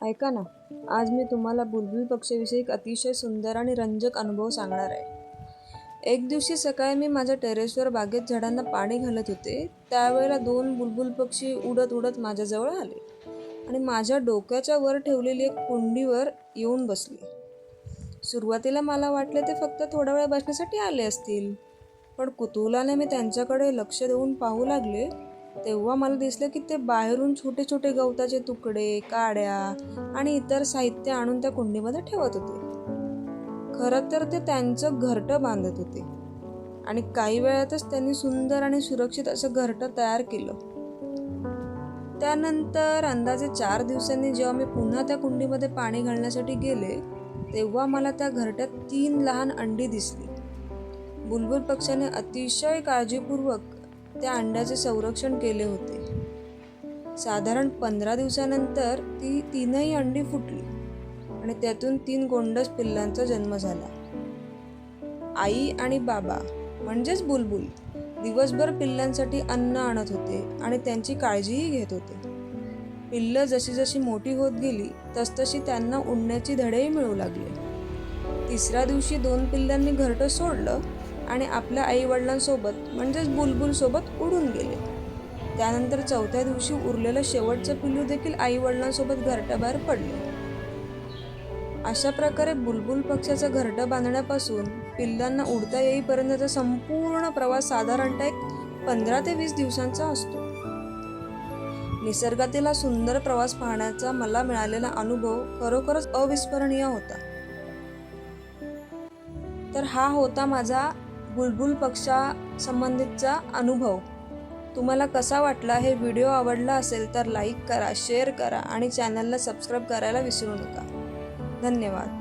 ऐका ना, आज मी तुम्हाला बुलबुल पक्षीविषयी एक अतिशय सुंदर आणि रंजक अनुभव सांगणार आहे. एक दिवशी सकाळी मी माझ्या टेरेसवर बागेत झाडांना पाणी घालत होते. त्यावेळेला दोन बुलबुल पक्षी उडत उडत माझ्याजवळ आले आणि माझ्या डोक्याच्या वर ठेवलेली एक कुंडीवर येऊन बसले. सुरुवातीला मला वाटले ते फक्त थोडा वेळ बसण्यासाठी आले असतील, पण कुतूहलाने मी त्यांच्याकडे लक्ष देऊन पाहू लागले. तेव्हा मला दिसलं की ते बाहेरून छोटे छोटे गवताचे तुकडे, काड्या आणि इतर साहित्य आणून त्या कुंडीमध्ये ठेवत होते. खरं तर ते त्यांचं घरटं बांधत होते आणि काही वेळातच त्यांनी सुंदर आणि सुरक्षित असं घरटं तयार केलं. त्यानंतर अंदाजे 4 दिवसांनी जेव्हा मी पुन्हा त्या कुंडीमध्ये पाणी घालण्यासाठी गेले, तेव्हा मला त्या घरट्यात 3 लहान अंडी दिसली. बुलबुल पक्ष्याने अतिशय काळजीपूर्वक त्या अंड्याचे संरक्षण केले होते. साधारण 15 दिवसानंतर ती 3ही अंडी फुटली आणि त्यातून 3 गोंडस पिल्लांचा जन्म झाला. आई आणि बाबा म्हणजेच बुलबुल दिवसभर पिल्लांसाठी अन्न आणत होते आणि त्यांची काळजीही घेत होते. पिल्लं जशी जशी मोठी होत गेली तसतशी त्यांना उडण्याची धडेही मिळू लागले. 3ऱ्या दिवशी 2 पिल्लांनी घरटं सोडलं आणि आपल्या आईवडिलांसोबत म्हणजेच बुलबुलसोबत उडून गेले. त्यानंतर 4थ्या दिवशी उरलेलं शेवटचं पिल्लू देखील आईवडिलांसोबत घरट्याबाहेर पडले. अशा प्रकारे बुलबुल पक्ष्याचं घरटं बांधण्यापासून पिल्लांना उडता येईपर्यंतचा संपूर्ण प्रवास साधारणतः 15 ते 20 दिवसांचा असतो. निसर्गातील हा सुंदर प्रवास पाहण्याचा मला मिळालेला अनुभव खरोखरच अविस्मरणीय होता. तर हा होता माझा बुलबुल पक्षासंबंधितचा अनुभव. तुम्हाला कसा वाटला? हे व्हिडिओ आवडला असेल तर लाईक करा, शेअर करा आणि चॅनलला सबस्क्राईब करायला विसरू नका. धन्यवाद.